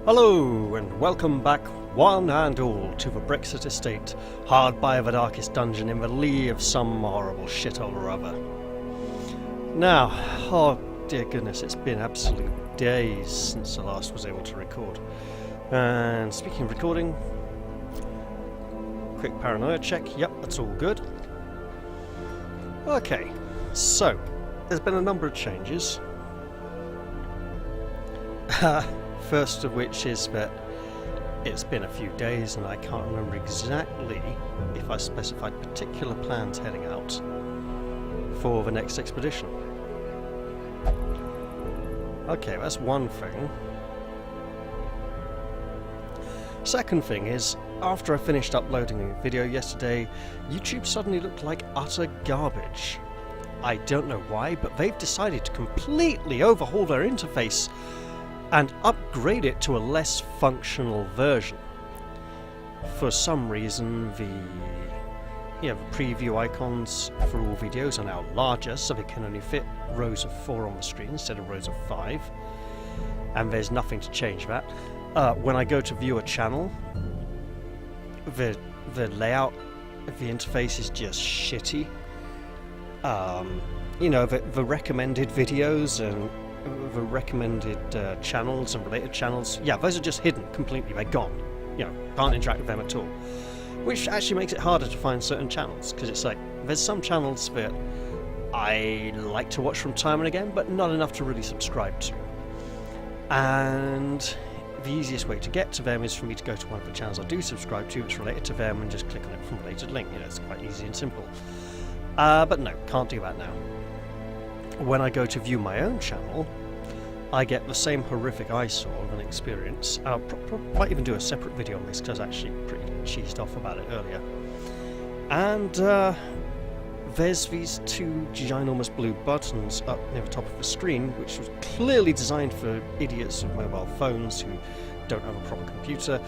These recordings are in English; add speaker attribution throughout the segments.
Speaker 1: Hello, and welcome back, one and all, to the Brexit Estate, hard by the darkest dungeon in the lee of some horrible shithole or other. Now, oh dear goodness, it's been absolute days since I last was able to record. And speaking of recording, quick paranoia check, yep, that's all good. Okay, so, there's been a number of changes. First of which is that it's been a few days and I can't remember exactly if I specified particular plans heading out for the next expedition. Okay, that's one thing. Second thing is, after I finished uploading a video yesterday, YouTube suddenly looked like utter garbage. I don't know why, but they've decided to completely overhaul their interface and upgrade it to a less functional version. For some reason, the preview icons for all videos are now larger, so they can only fit rows of 4 on the screen instead of rows of 5. And there's nothing to change that. When I go to view a channel, the layout of the interface is just shitty. The recommended videos and the recommended channels and related channels, yeah, those are just hidden completely, they're gone. Can't interact with them at all. Which actually makes it harder to find certain channels, because it's like, there's some channels that I like to watch from time and again, but not enough to really subscribe to. And the easiest way to get to them is for me to go to one of the channels I do subscribe to, it's related to them, and just click on it from related link. It's quite easy and simple. But no, can't do that now. When I go to view my own channel, I get the same horrific eyesore of an experience. I'll might even do a separate video on this because I was actually pretty cheesed off about it earlier. And there's these 2 ginormous blue buttons up near the top of the screen, which was clearly designed for idiots with mobile phones who don't have a proper computer.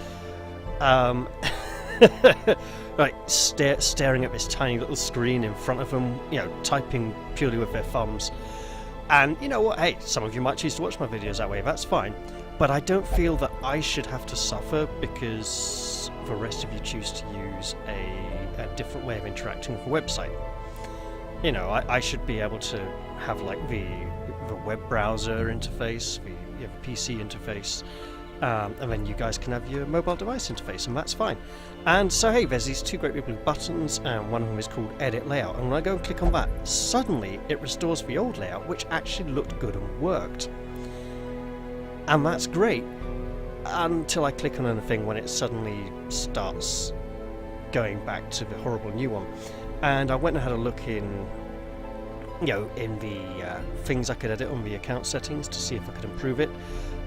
Speaker 1: Right, staring at this tiny little screen in front of them, typing purely with their thumbs. And you know what, hey, some of you might choose to watch my videos that way, that's fine. But I don't feel that I should have to suffer because the rest of you choose to use a different way of interacting with the website. I should be able to have like the web browser interface, the PC interface, and then you guys can have your mobile device interface, and that's fine. And so hey, there's these 2 great big blue buttons, and one of them is called Edit Layout, and when I go and click on that, suddenly it restores the old layout, which actually looked good and worked. And that's great, until I click on anything when it suddenly starts going back to the horrible new one. And I went and had a look in the things I could edit on the account settings to see if I could improve it.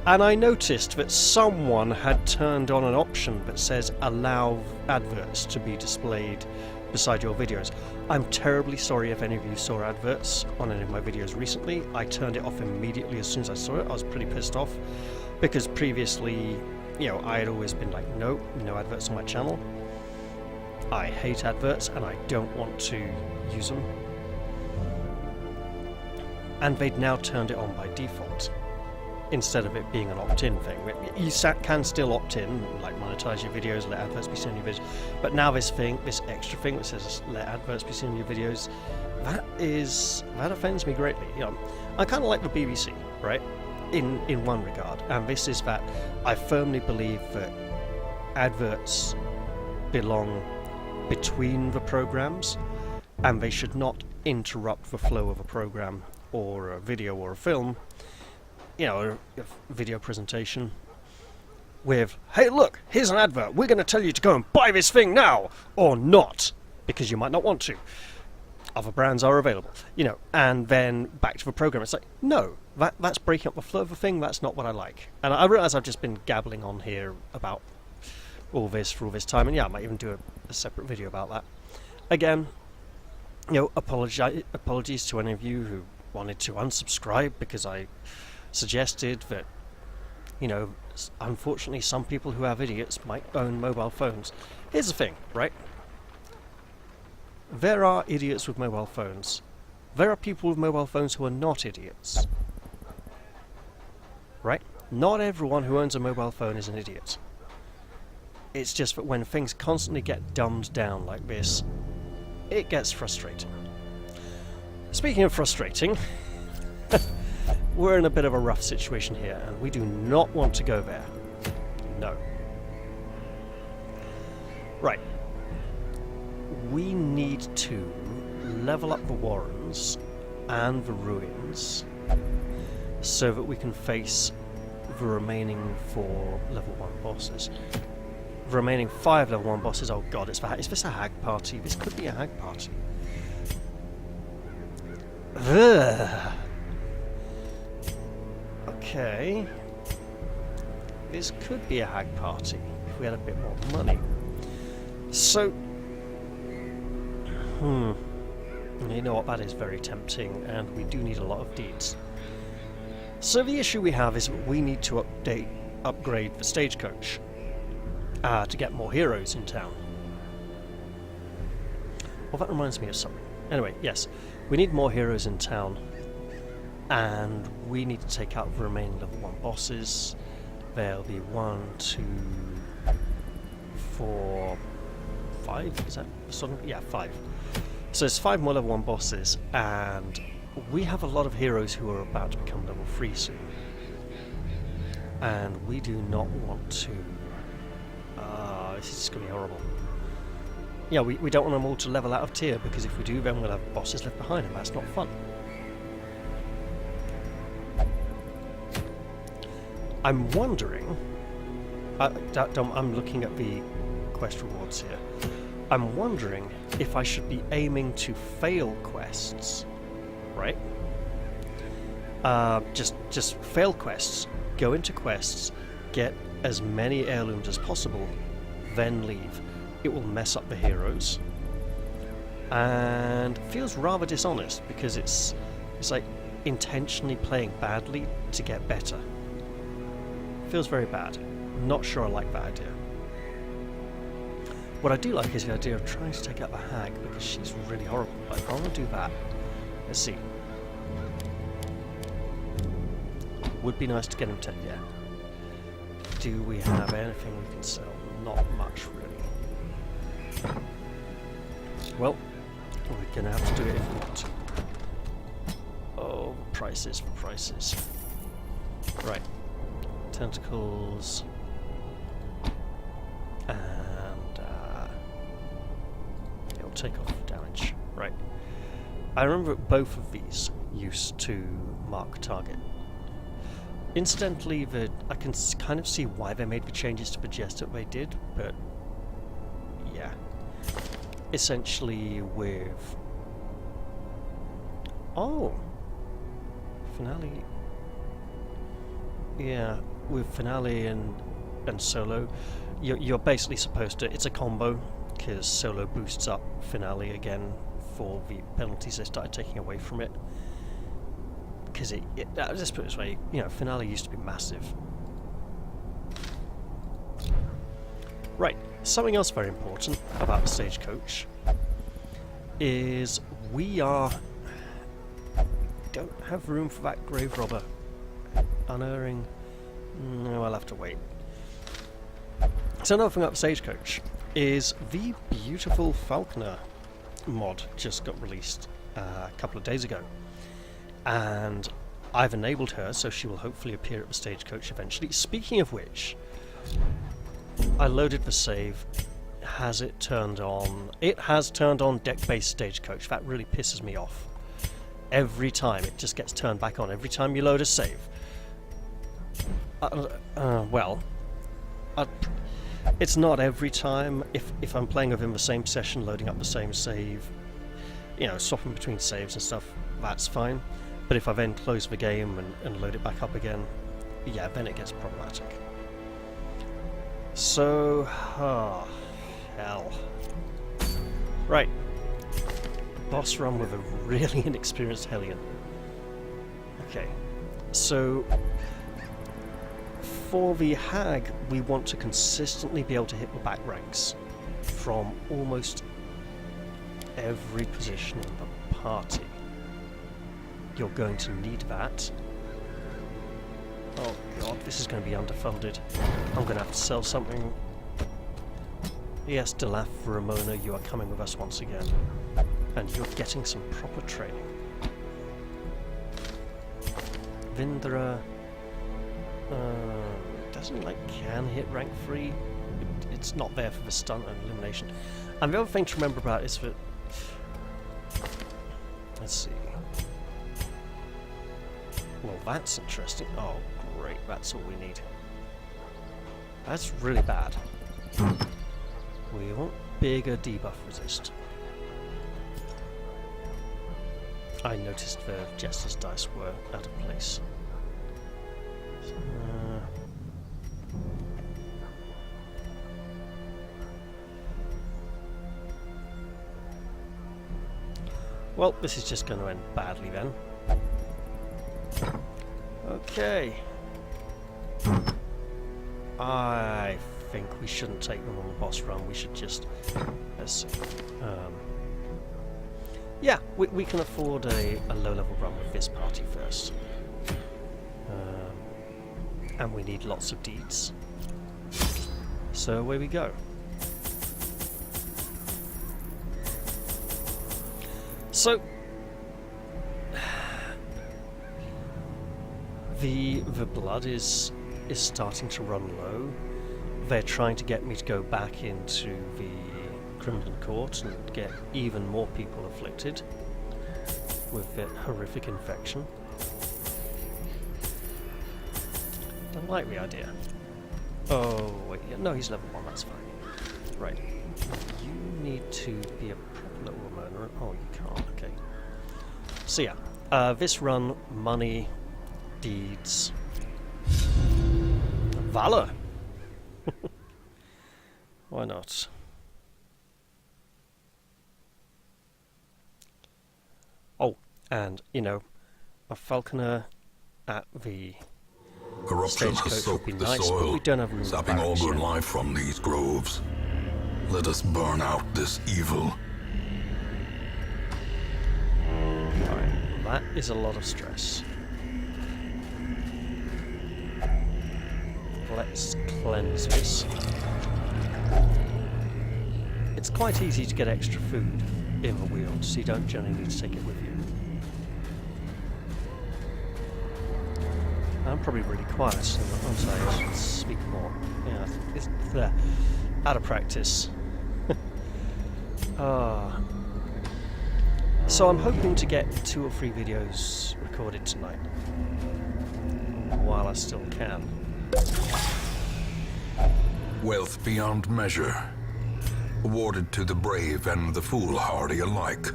Speaker 1: And I noticed that someone had turned on an option that says allow adverts to be displayed beside your videos. I'm terribly sorry if any of you saw adverts on any of my videos recently. I turned it off immediately as soon as I saw it. I was pretty pissed off because previously, I had always been like, no adverts on my channel. I hate adverts and I don't want to use them. And they'd now turned it on by default, instead of it being an opt-in thing. You can still opt in, like monetize your videos, let adverts be seen in your videos, but now this extra thing that says let adverts be seen in your videos, that offends me greatly. I kind of like the BBC, right, in one regard, and this is that I firmly believe that adverts belong between the programs, and they should not interrupt the flow of a program or a video or a film, a video presentation with, hey look, here's an advert, we're going to tell you to go and buy this thing now, or not, because you might not want to. Other brands are available, and then back to the program. It's like, no, that's breaking up the flow of the thing, that's not what I like. And I realise I've just been gabbling on here about all this for all this time, and yeah, I might even do a separate video about that. Again, apologies to any of you who wanted to unsubscribe because I suggested that, unfortunately some people who have idiots might own mobile phones. Here's the thing, right? There are idiots with mobile phones. There are people with mobile phones who are not idiots. Right? Not everyone who owns a mobile phone is an idiot. It's just that when things constantly get dumbed down like this, it gets frustrating. Speaking of frustrating, we're in a bit of a rough situation here, and we do not want to go there. No. Right. We need to level up the Warrens and the Ruins so that we can face the remaining 4 level 1 bosses. The remaining 5 level 1 bosses, oh god, is this a hag party? This could be a hag party. Ugh. Okay. This could be a hag party if we had a bit more money. So, you know what, that is very tempting, and we do need a lot of deeds. So the issue we have is we need to upgrade the stagecoach to get more heroes in town. Well, that reminds me of something. Anyway, yes, we need more heroes in town, and we need to take out the remaining level 1 bosses. There'll be 1, 2, 4, 5, is that sort of? Yeah, 5. So there's 5 more level 1 bosses, and we have a lot of heroes who are about to become level 3 soon. And we do not want to... this is going to be horrible. Yeah, we don't want them all to level out of tier, because if we do, then we'll have bosses left behind, and that's not fun. I'm wondering... I'm looking at the quest rewards here. I'm wondering if I should be aiming to fail quests, right? Just fail quests, go into quests, get as many heirlooms as possible, then leave. It will mess up the heroes, and feels rather dishonest because it's like intentionally playing badly to get better. Feels very bad. Not sure I like that idea. What I do like is the idea of trying to take out the hag, because she's really horrible. But if I want to do that, let's see. Would be nice to get him to... yeah. Do we have anything we can sell? Not much, really. Well, we're going to have to do it if we want to. Oh, prices for prices. Right. Tentacles. And it'll take off damage. Right. I remember both of these used to mark target. Incidentally, I can kind of see why they made the changes to the jest that they did, but yeah. Essentially with... oh! Finale... yeah, with Finale and Solo, you're basically supposed to... it's a combo, because Solo boosts up Finale again for the penalties they started taking away from it. Because let's put it this way, you know, Finale used to be massive. Right, something else very important about the stagecoach is we don't have room for that grave robber. Unerring. No, I'll have to wait. So another thing about the stagecoach is the beautiful Falconer mod just got released a couple of days ago. And I've enabled her, so she will hopefully appear at the stagecoach eventually. Speaking of which, I loaded the save. Has it turned on? It has turned on deck-based stagecoach. That really pisses me off. Every time it just gets turned back on. Every time you load a save. It's not every time. If I'm playing within the same session, loading up the same save, you know, swapping between saves and stuff, that's fine. But if I then close the game and load it back up again, yeah, then it gets problematic. So, hell. Right. Boss run with a really inexperienced Hellion. Okay. So, for the hag, we want to consistently be able to hit the back ranks from almost every position in the party. You're going to need that. Oh god, this is going to be underfunded. I'm going to have to sell something. Yes, Delaf, Ramona, you are coming with us once again. And you're getting some proper training. Vindra... doesn't can hit rank 3. It's not there for the stunt and elimination. And the other thing to remember about is that... Let's see. Well, that's interesting. Oh, great. That's all we need. That's really bad. We want bigger debuff resist. I noticed the Jester's dice were out of place. Well, this is just going to end badly then. Okay. I think we shouldn't take them on the boss run. We should just... Let's see. Yeah, we can afford a low-level run with this party first. And we need lots of deeds. So away we go. So... The blood is starting to run low. They're trying to get me to go back into the Criminal Court and get even more people afflicted with that horrific infection. Don't like the idea. Oh wait, yeah, no, he's level 1. That's fine. Right, you need to be a proper little Ramona. Oh, you can't. Okay. So yeah, this run, money. Deeds. Valor! Why not? Oh, and, you know, a falconer at the
Speaker 2: Corruption has
Speaker 1: stagecoach would be
Speaker 2: soaked the
Speaker 1: nice, but
Speaker 2: soil,
Speaker 1: we don't have room
Speaker 2: sapping all good life from these groves. Let us burn out this evil.
Speaker 1: Alright, that is a lot of stress. Let's cleanse this. It's quite easy to get extra food in the wheel, so you don't generally need to take it with you. I'm probably really quiet, so I'm sorry, I should speak more. Yeah, it's there. Out of practice. So I'm hoping to get 2 or 3 videos recorded tonight, while I still can.
Speaker 2: Wealth beyond measure, awarded to the brave and the foolhardy alike.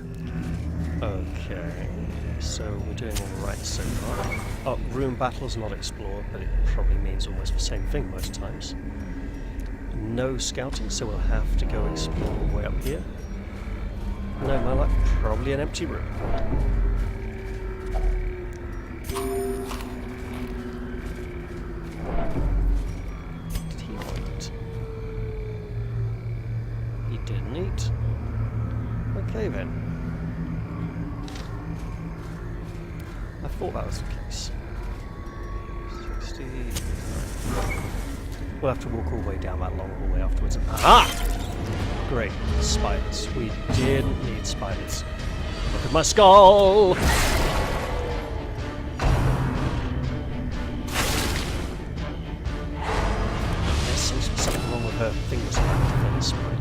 Speaker 1: Okay, so we're doing all right so far. Oh, room battles not explored, but it probably means almost the same thing most times. No scouting, so we'll have to go explore all the way up here. No, more like probably an empty room. Did he eat? He didn't eat. Okay then. I thought that was the case. 60. We'll have to walk all the way down that long hallway afterwards. Aha! Great. Spiders. We didn't need spiders. Look at my skull! There seems to be something wrong with her fingers for this one.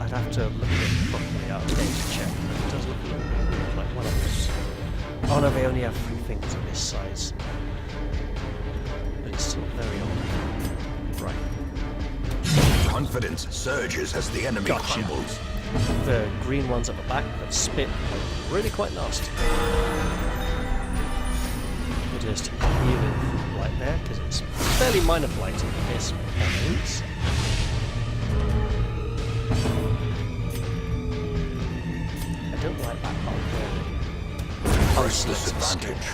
Speaker 1: I'd have to look at it properly out of date to check, but it does look a little bit like one of those. Oh no, they only have 3 fingers of this size. But it's still very old. Right.
Speaker 2: Confidence surges as the enemy crumbles.
Speaker 1: The green ones at the back that spit are really quite nasty. We'll just heal it right there, because it's fairly minor blighting at this point. I don't like that part where
Speaker 2: Press this advantage.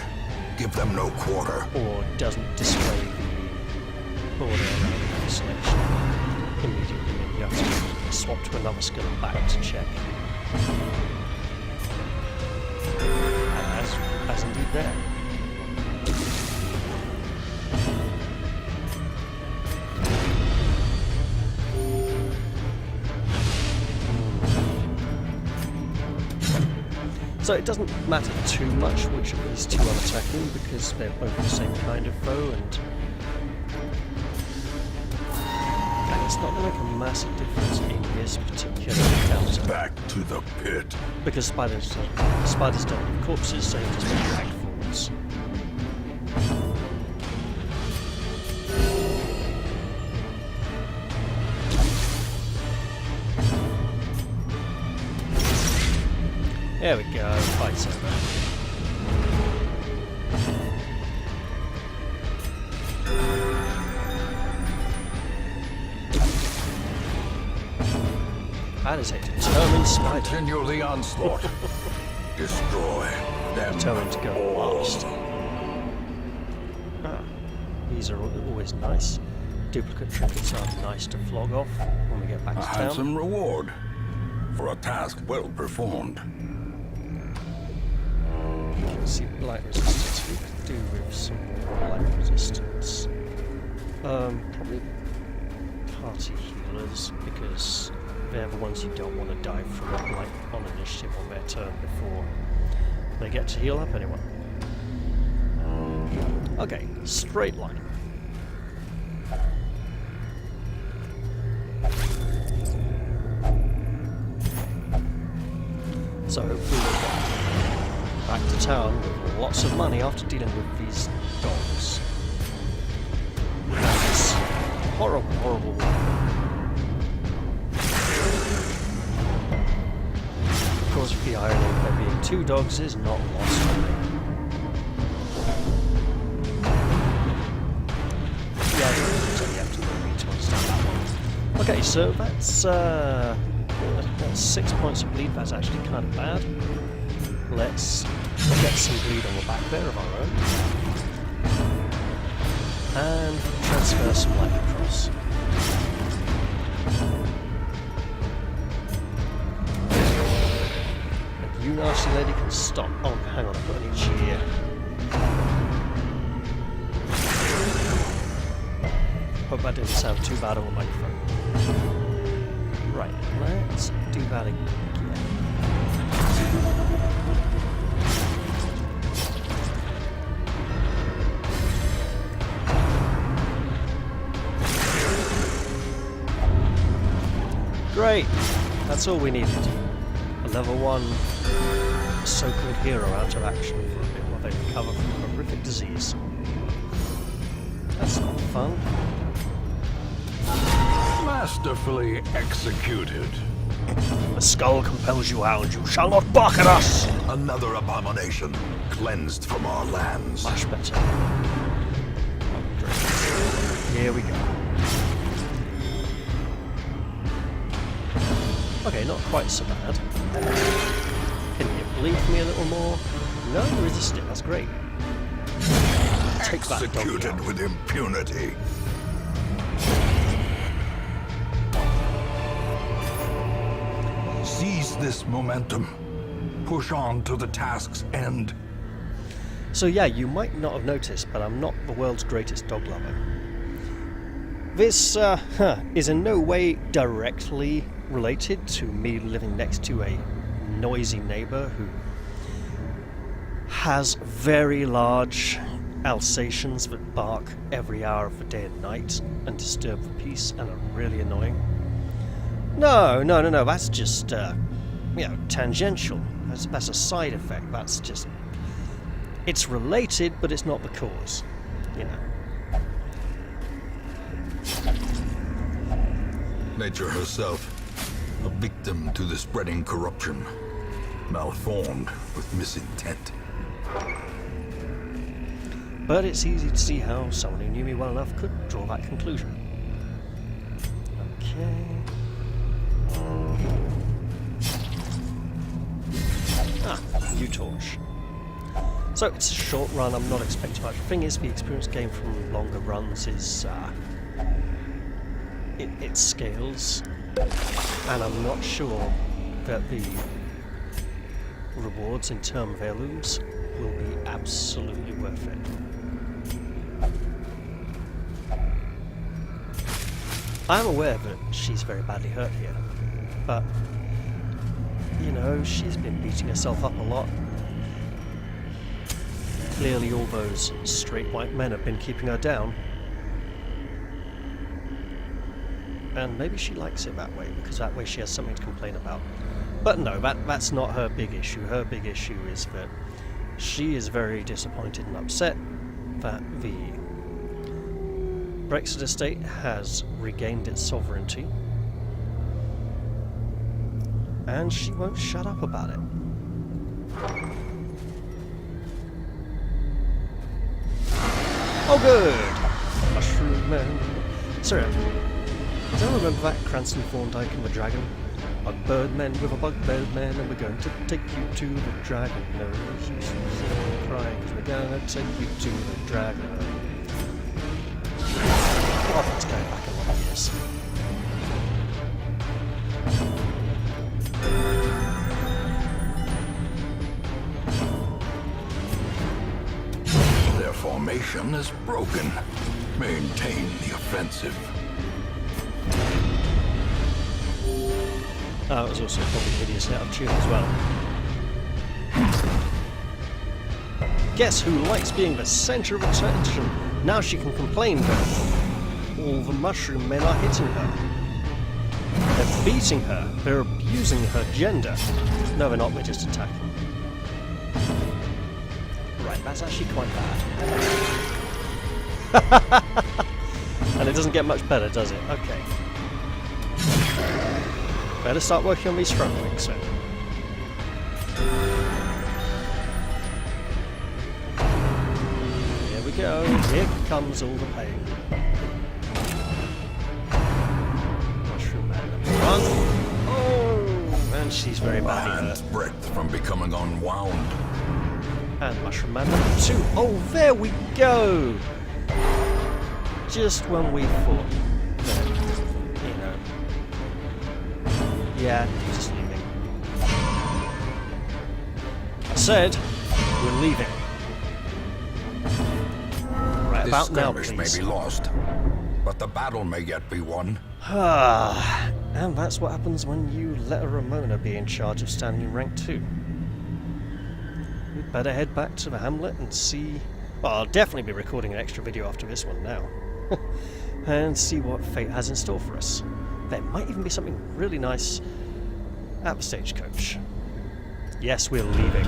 Speaker 2: Give them no quarter.
Speaker 1: or doesn't display the border around the selection immediately, and you have to swap to another skill and back to check. As indeed there. So it doesn't matter too much which of these two I'm attacking because they're both the same kind of foe, and it's not going to make a massive difference in this particular encounter.
Speaker 2: Back to the pit.
Speaker 1: Because spiders don't have corpses, so you just make drag forwards. There we go, fight's over. That is a determined spider.
Speaker 2: Continue the onslaught. Destroy them.
Speaker 1: Determined to go fast. Ah, these are always nice. Duplicate trinkets are nice to flog off when we get back to
Speaker 2: A
Speaker 1: town.
Speaker 2: handsome reward for a task well performed.
Speaker 1: You can see blight resistance. We could do with some more blight resistance. Probably party healers, because they're the ones you don't want to die from, like on initiative on their turn before they get to heal up anyone. Okay, straight line. So hopefully we'll get back to town with lots of money after dealing with these dogs. This horrible, horrible war. Of course, the irony of there being two dogs is not lost on me. Yeah, you have to understand that one. Okay, so that's 6 points of bleed. That's actually kind of bad. Let's get some bleed on the back there of our own. And transfer some life across. And you nasty lady can stop. Oh, hang on, I've got an itch here. Hope that didn't sound too bad on the microphone. Right, let's do that again. Great! That's all we needed. A level 1 so-called hero out of action for a bit while they recover from a horrific disease. That's not fun.
Speaker 2: Masterfully executed.
Speaker 1: The skull compels you, hound. You shall not bark at us!
Speaker 2: Another abomination cleansed from our lands.
Speaker 1: Much better. Great. Here we go. Okay, not quite so bad. Can you bleed me a little more? No, resist it. That's great. Take that dog
Speaker 2: Executed
Speaker 1: down.
Speaker 2: with impunity. Seize this momentum. Push on to the task's end.
Speaker 1: So yeah, you might not have noticed, but I'm not the world's greatest dog lover. This is in no way directly related to me living next to a noisy neighbour who has very large Alsatians that bark every hour of the day and night and disturb the peace and are really annoying. No, that's just, tangential. That's a side effect. That's just... It's related, but it's not the cause, you know.
Speaker 2: Nature herself, a victim to the spreading corruption, malformed with misintent.
Speaker 1: But it's easy to see how someone who knew me well enough could draw that conclusion. Okay. New torch. So it's a short run, I'm not expecting much. The thing is, the experience gained from longer runs is... it scales. And I'm not sure that the rewards in term of heirlooms will be absolutely worth it. I'm aware that she's very badly hurt here, but you know, she's been beating herself up a lot. Clearly all those straight white men have been keeping her down. And maybe she likes it that way, because that way she has something to complain about. But no, that's not her big issue. Her big issue is that she is very disappointed and upset that the Brexit Estate has regained its sovereignty. And she won't shut up about it. Oh good! Mushroom Man. Sorry, do you remember that Cranston Thorndyke and the Dragon? A birdman with a bug-bed man, and we're going to take you to the dragon. No, she's crying because we're going to take you to the dragon. Oh, that's going back a lot of years.
Speaker 2: Their formation is broken. Maintain the offensive.
Speaker 1: Oh, it was also probably hideously out of tune as well. Guess who likes being the centre of attention? Now she can complain that all the mushroom men are hitting her. They're beating her. They're abusing her gender. No, they're not. We're just attacking. Right, that's actually quite bad. And it doesn't get much better, does it? Okay. Better start working on these front wings, so. Here we go. Here comes all the pain. Mushroom Man number 1. Oh, and she's very badly hurt.
Speaker 2: Breadth from becoming unwound.
Speaker 1: And Mushroom Man number 2. Oh, there we go! Just when we thought that, you know. Yeah, just leaving. I said, we're leaving. Right
Speaker 2: This
Speaker 1: about now,
Speaker 2: skirmish
Speaker 1: please.
Speaker 2: may be lost, but the battle may yet be won.
Speaker 1: And that's what happens when you let a Ramona be in charge of standing in rank 2. We'd better head back to the hamlet and see... Well, I'll definitely be recording an extra video after this one now. And see what fate has in store for us. There might even be something really nice at the stagecoach. Yes, we're leaving.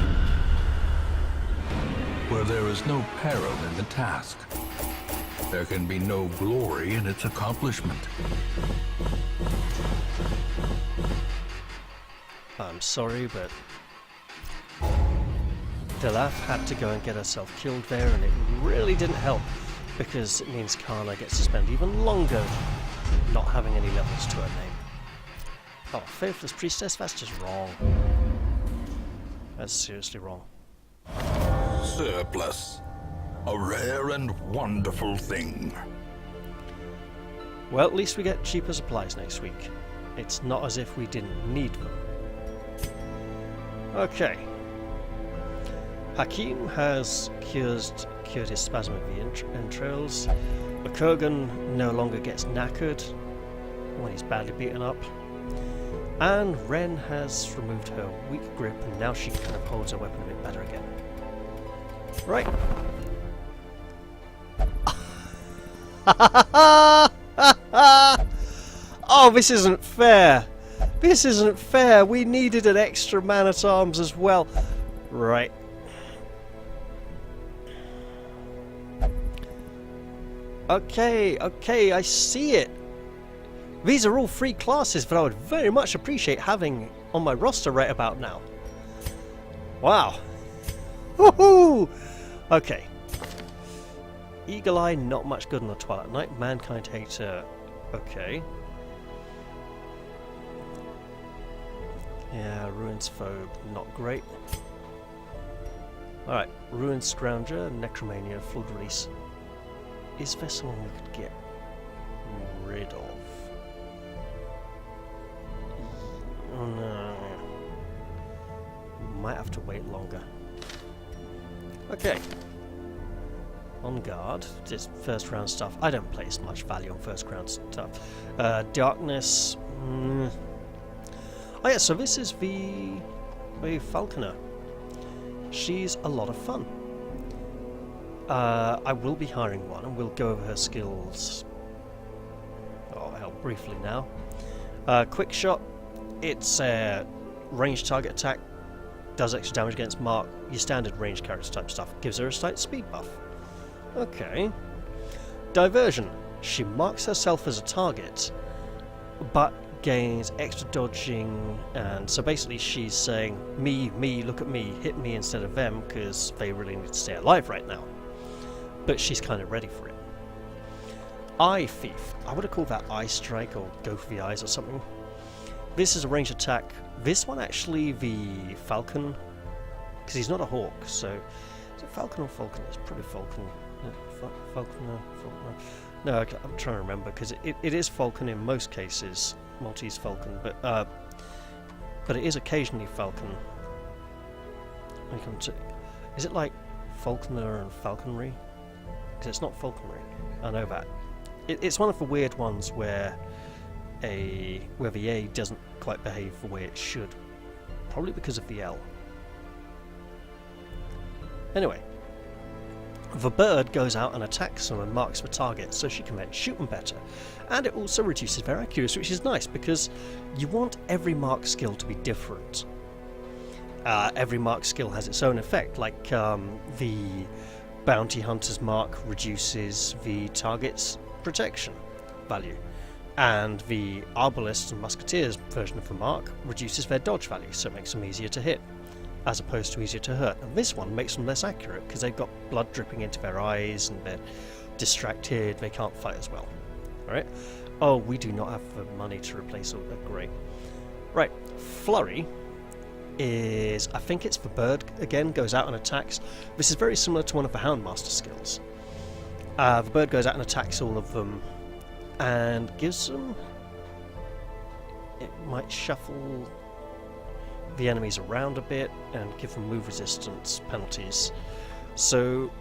Speaker 2: Where there is no peril in the task, there can be no glory in its accomplishment.
Speaker 1: I'm sorry, but Delaf had to go and get herself killed there, and it really didn't help, because it means Kana gets to spend even longer not having any levels to her name. Oh, Faithless Priestess? That's just wrong. That's seriously wrong.
Speaker 2: Surplus. A rare and wonderful thing.
Speaker 1: Well, at least we get cheaper supplies next week. It's not as if we didn't need them. Okay. Hakim has cured his spasm of the entrails. The Kurgan no longer gets knackered when he's badly beaten up. And Ren has removed her weak grip, and now she kind of holds her weapon a bit better again. Right. Oh, this isn't fair. This isn't fair. We needed an extra man-at-arms as well. Right. Okay, I see it. These are all free classes that I would very much appreciate having on my roster right about now. Wow. Woohoo! Okay. Eagle Eye, not much good on the Twilight Knight. Mankind Hater, okay. Yeah, Ruins Phobe, not great. Alright, Ruins Scrounger, Necromania, Flood Release. Is there someone we could get rid of? Oh no. Might have to wait longer. Okay. On guard. Just first round stuff. I don't place much value on first round stuff. Darkness. Oh yeah, so this is the Falconer. She's a lot of fun. I will be hiring one, and we'll go over her skills. Oh hell, briefly now. Quick shot. It's a ranged target attack. Does extra damage against mark. Your standard ranged character type stuff. Gives her a slight speed buff. Okay. Diversion. She marks herself as a target, but gains extra dodging, and so basically she's saying, me, look at me, hit me instead of them, because they really need to stay alive right now. But she's kind of ready for it. Eye Thief. I would have called that Eye Strike or Go for the Eyes or something. This is a ranged attack. This one actually, the Falcon, because he's not a hawk, so is it Falcon or Falcon? It's probably Falcon. Falconer. No, I'm trying to remember, because it is Falcon in most cases. Maltese Falcon, but it is occasionally Falcon. When you come to, is it like Falconer and Falconry? Because it's not Falconry. I know that. It's one of the weird ones where the A doesn't quite behave the way it should, probably because of the L. Anyway, the bird goes out and attacks them and marks the target so she can then shoot them better. And it also reduces their accuracy, which is nice because you want every mark skill to be different. Every mark skill has its own effect, like the bounty hunter's mark reduces the target's protection value, and the arbalist and musketeer's version of the mark reduces their dodge value, so it makes them easier to hit as opposed to easier to hurt. And this one makes them less accurate because they've got blood dripping into their eyes and they're distracted, they can't fight as well. Alright? Oh, we do not have the money to replace all that. Great. Right, Flurry is, I think it's the bird again, goes out and attacks. This is very similar to one of the Houndmaster skills. The bird goes out and attacks all of them and gives them, it might shuffle the enemies around a bit and give them move resistance penalties. So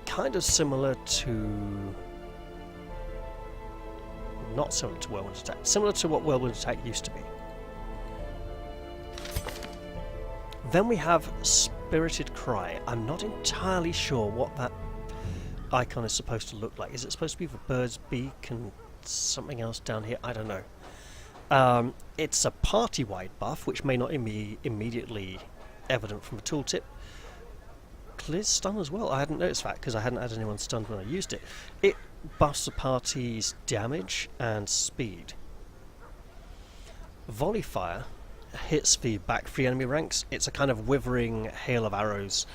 Speaker 1: kind of similar to, not similar to Whirlwind Attack, similar to what Whirlwind Attack used to be. Then we have Spirited Cry. I'm not entirely sure what that icon is supposed to look like. Is it supposed to be the bird's beak and something else down here? I don't know. It's a party-wide buff, which may not be immediately evident from the tooltip. Clears stun as well. I hadn't noticed that because I hadn't had anyone stunned when I used it. It buffs the party's damage and speed. Volley Fire hits the back three enemy ranks. It's a kind of withering hail of arrows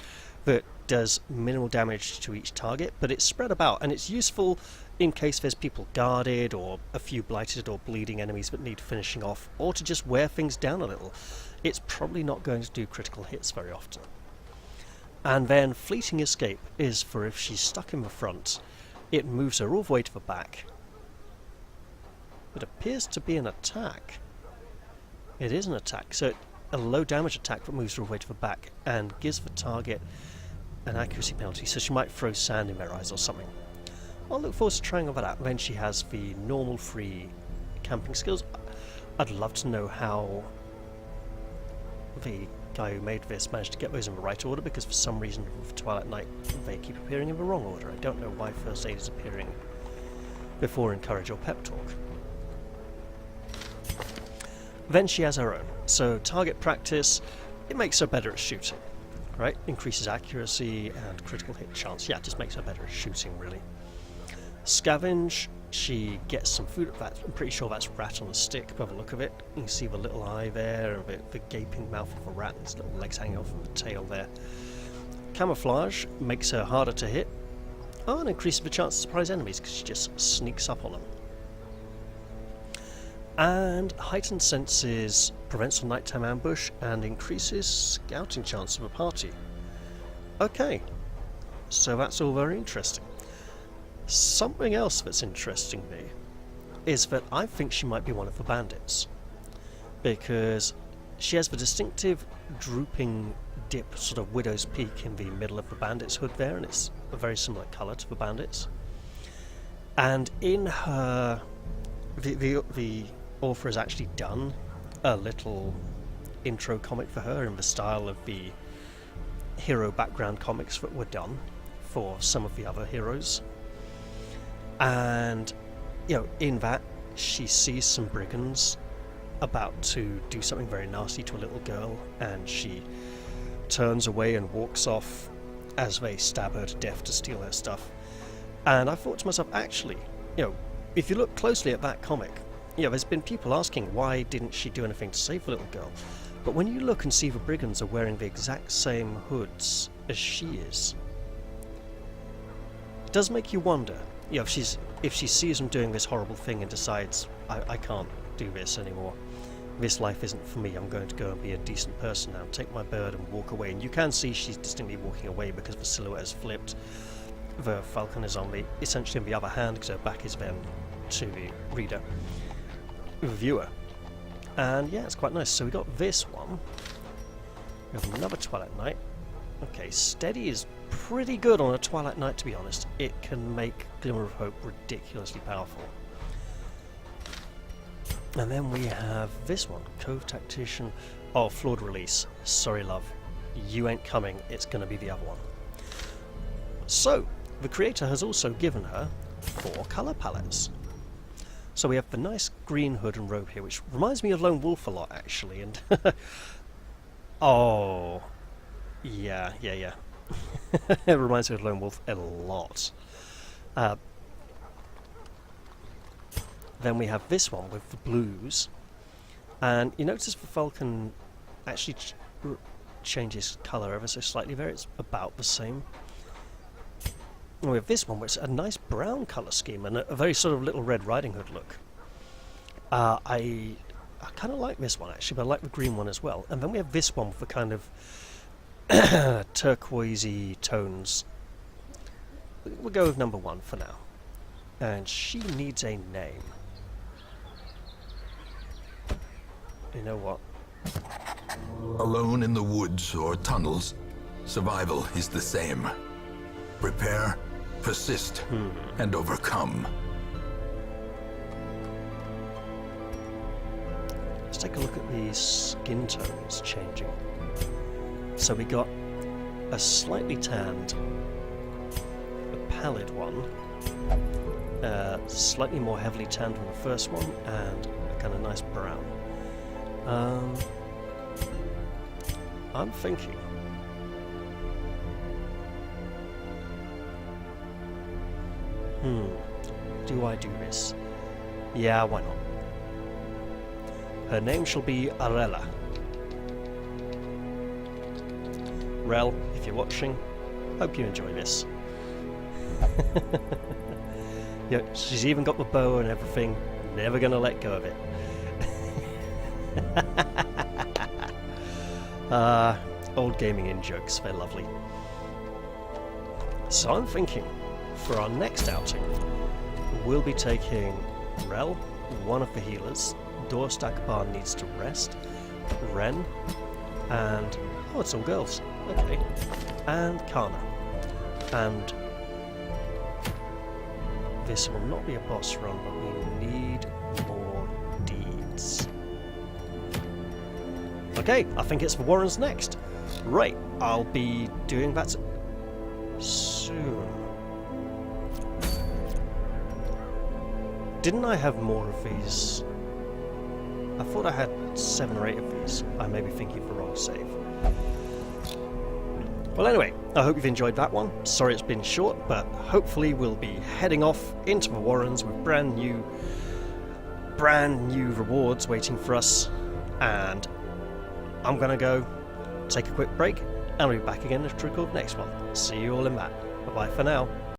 Speaker 1: that does minimal damage to each target, but it's spread about and it's useful in case there's people guarded or a few blighted or bleeding enemies that need finishing off, or to just wear things down a little. It's probably not going to do critical hits very often. And then Fleeting Escape is for if she's stuck in the front, it moves her all the way to the back. It appears to be an attack. It is an attack, so a low damage attack that moves her all the way to the back and gives the target an accuracy penalty, so she might throw sand in their eyes or something. I'll look forward to trying all that out. Then she has the normal free camping skills. I'd love to know how the guy who made this managed to get those in the right order, because for some reason with Twilight Night they keep appearing in the wrong order. I don't know why First Aid is appearing before Encourage or Pep Talk. Then she has her own. So target practice, it makes her better at shooting. Right? Increases accuracy and critical hit chance. Yeah, it just makes her better at shooting, really. Scavenge, she gets some food. I'm pretty sure that's rat on a stick by the look of it. You can see the little eye there and the gaping mouth of a rat and his little legs hanging off from the tail there. Camouflage makes her harder to hit. Oh, and increases the chance to surprise enemies because she just sneaks up on them. And Heightened Senses prevents a nighttime ambush and increases scouting chance of a party. Okay, so that's all very interesting. Something else that's interesting me is that I think she might be one of the bandits, because she has the distinctive drooping dip, sort of widow's peak in the middle of the bandit's hood there, and it's a very similar colour to the bandits. And in her, the author has actually done a little intro comic for her in the style of the hero background comics that were done for some of the other heroes. And, you know, in that, she sees some brigands about to do something very nasty to a little girl, and she turns away and walks off as they stab her to death to steal her stuff. And I thought to myself, actually, you know, if you look closely at that comic, you know, there's been people asking why didn't she do anything to save the little girl. But when you look and see the brigands are wearing the exact same hoods as she is, it does make you wonder, you know, if she sees them doing this horrible thing and decides, I can't do this anymore. This life isn't for me. I'm going to go and be a decent person now. Take my bird and walk away. And you can see she's distinctly walking away because the silhouette is flipped. The falcon is on the essentially on the other hand because her back is then to the reader, the viewer. And yeah, it's quite nice. So we got this one. We have another Twilight Knight. Okay, Steady is pretty good on a Twilight Knight, to be honest. It can make Glimmer of Hope ridiculously powerful. And then we have this one, Cove Tactician. Oh, flawed release. Sorry, love. You ain't coming. It's going to be the other one. So, the creator has also given her 4 colour palettes. So we have the nice green hood and robe here, which reminds me of Lone Wolf a lot, actually. And oh, yeah. It reminds me of Lone Wolf a lot. Then we have this one with the blues, and you notice the falcon actually changes colour ever so slightly there. It's about the same. And we have this one, which is a nice brown colour scheme and a very sort of Little Red Riding Hood look. I kind of like this one actually, but I like the green one as well. And then we have this one with the kind of turquoisey tones. We'll go with number 1 for now. And she needs a name. You know what?
Speaker 2: Alone in the woods or tunnels, survival is the same. Prepare, persist, and overcome.
Speaker 1: Let's take a look at these skin tones changing. So we got a slightly tanned, a pallid one, slightly more heavily tanned than the first one, and a kind of nice brown. I'm thinking do I do this? Yeah, why not? Her name shall be Arella. Rel, if you're watching, hope you enjoy this. Yeah, she's even got the bow and everything. Never gonna let go of it. Old gaming in jokes, they're lovely. So I'm thinking, for our next outing, we'll be taking Rel, one of the healers, Doorstack Bar needs to rest, Ren, and oh, it's all girls. Okay, and Kana, and this will not be a boss run, but we need more deeds. Okay, I think it's the Warrens next. Right, I'll be doing that soon. Didn't I have more of these? I thought I had 7 or 8 of these. I may be thinking of the wrong save. Well, anyway, I hope you've enjoyed that one. Sorry it's been short, but hopefully we'll be heading off into the Warrens with brand new rewards waiting for us. And I'm gonna go take a quick break, and I'll be back again to record the next one. See you all in that. Bye bye for now.